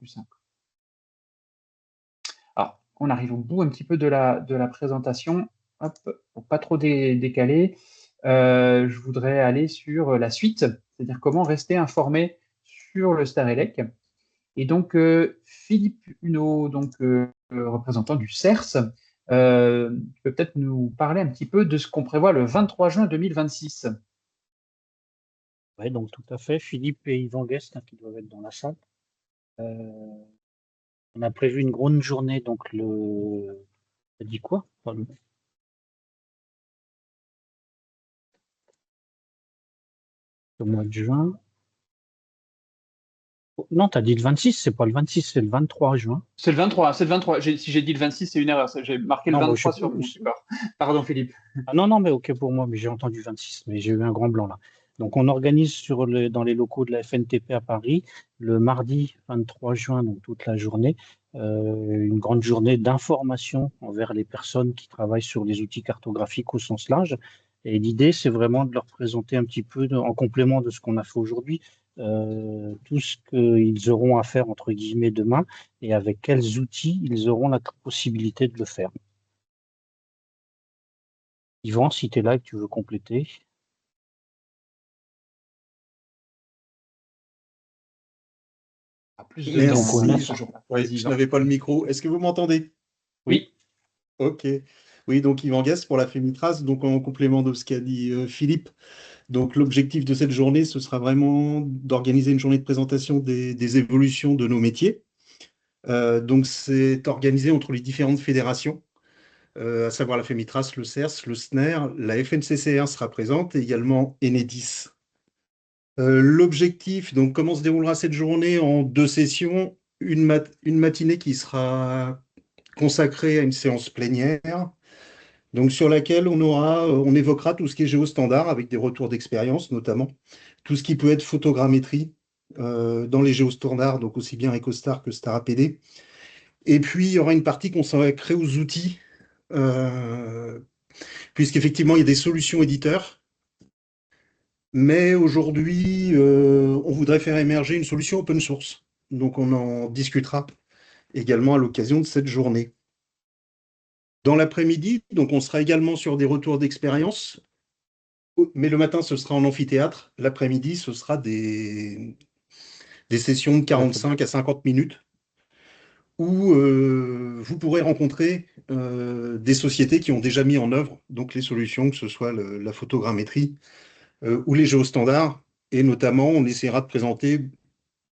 plus simple. Alors, on arrive au bout un petit peu de la présentation. Hop, pour pas trop décaler, je voudrais aller sur la suite, c'est-à-dire comment rester informé sur le Star Elec. Et donc, Philippe Huneau, donc, représentant du CERS, tu peux peut-être nous parler un petit peu de ce qu'on prévoit le 23 juin 2026. Oui, donc tout à fait. Philippe et Yvan Guest, qui doivent être dans la salle. On a prévu une grande journée, donc t'as dit quoi? Le mois de juin. Oh, non, tu as dit le 26, c'est pas le 26, c'est le 23 juin. C'est le 23, c'est le 23. Si j'ai dit le 26, c'est une erreur. J'ai marqué le Non, 23 sur mon support. Pardon, Philippe. Ah non, mais ok pour moi, mais j'ai entendu 26, mais j'ai eu un grand blanc là. Donc on organise dans les locaux de la FNTP à Paris, le mardi 23 juin, donc toute la journée, une grande journée d'information envers les personnes qui travaillent sur les outils cartographiques au sens large. Et l'idée, c'est vraiment de leur présenter un petit peu, en complément de ce qu'on a fait aujourd'hui, tout ce qu'ils auront à faire, entre guillemets, demain, et avec quels outils ils auront la possibilité de le faire. Yvan, si tu es là et que tu veux compléter. Plus de Merci. temps ce jour-là. Ouais, je n'avais pas le micro. Est-ce que vous m'entendez? Oui. Ok. Oui, donc Yvan Guest pour la Fémitras. Donc en complément de ce qu'a dit Philippe, donc l'objectif de cette journée, ce sera vraiment d'organiser une journée de présentation des évolutions de nos métiers. Donc c'est organisé entre les différentes fédérations, à savoir la Fémitras, le CERS, le SNER, la FNCCR sera présente, et également Enedis. L'objectif, donc comment se déroulera cette journée en 2 sessions, une matinée qui sera consacrée à une séance plénière, donc sur laquelle on évoquera tout ce qui est géostandard avec des retours d'expérience notamment, tout ce qui peut être photogrammétrie dans les géostandards, donc aussi bien EcoStar que StarAPD. Et puis il y aura une partie consacrée aux outils, puisqu'effectivement il y a des solutions éditeurs. Mais aujourd'hui, on voudrait faire émerger une solution open source. Donc on en discutera également à l'occasion de cette journée. Dans l'après-midi, donc on sera également sur des retours d'expérience, mais le matin ce sera en amphithéâtre, l'après-midi ce sera des sessions de 45 à 50 minutes où vous pourrez rencontrer des sociétés qui ont déjà mis en œuvre donc les solutions, que ce soit la photogrammétrie ou les géostandards, et notamment on essaiera de présenter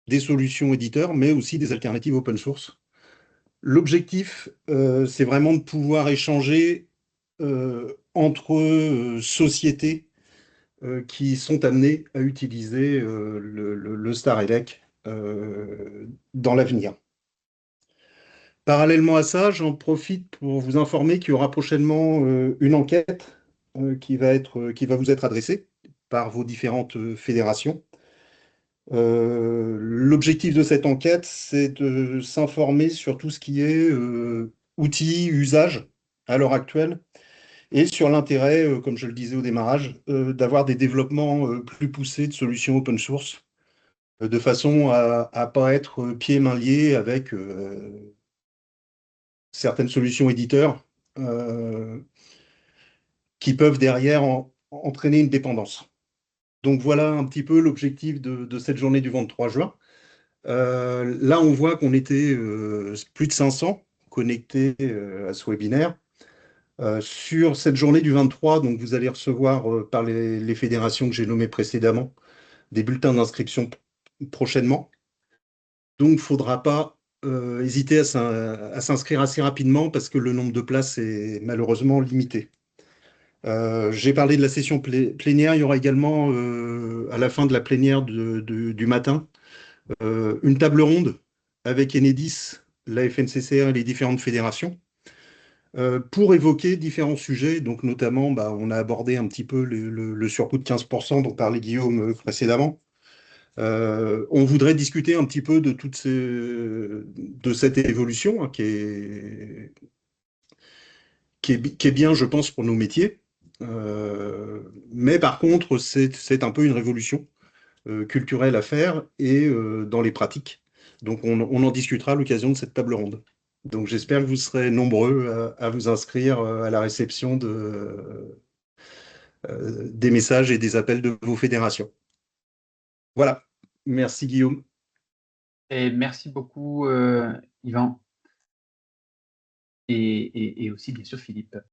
des solutions éditeurs, mais aussi des alternatives open source. L'objectif, c'est vraiment de pouvoir échanger entre sociétés qui sont amenées à utiliser le Star Elec dans l'avenir. Parallèlement à ça, j'en profite pour vous informer qu'il y aura prochainement une enquête qui va vous être adressée par vos différentes fédérations. L'objectif de cette enquête, c'est de s'informer sur tout ce qui est outils, usages à l'heure actuelle, et sur l'intérêt, comme je le disais au démarrage, d'avoir des développements plus poussés de solutions open source, de façon à ne pas être pieds et mains liés avec certaines solutions éditeurs qui peuvent derrière entraîner une dépendance. Donc voilà un petit peu l'objectif de cette journée du 23 juin. Là, on voit qu'on était plus de 500 connectés à ce webinaire. Sur cette journée du 23, donc vous allez recevoir par les fédérations que j'ai nommées précédemment des bulletins d'inscription prochainement. Donc, il ne faudra pas hésiter à s'inscrire assez rapidement parce que le nombre de places est malheureusement limité. J'ai parlé de la session plénière. Il y aura également, à la fin de la plénière du matin, une table ronde avec Enedis, la FNCCR et les différentes fédérations pour évoquer différents sujets. Donc notamment, on a abordé un petit peu le surcoût de 15% dont parlait Guillaume précédemment. On voudrait discuter un petit peu de cette évolution hein, qui est bien, je pense, pour nos métiers. Mais par contre, c'est un peu une révolution culturelle à faire et dans les pratiques Donc, on en discutera à l'occasion de cette table ronde. Donc, j'espère que vous serez nombreux à vous inscrire à la réception des messages et des appels de vos fédérations. Voilà. Merci, Guillaume. Et merci beaucoup, Yvan. Et aussi, bien sûr, Philippe.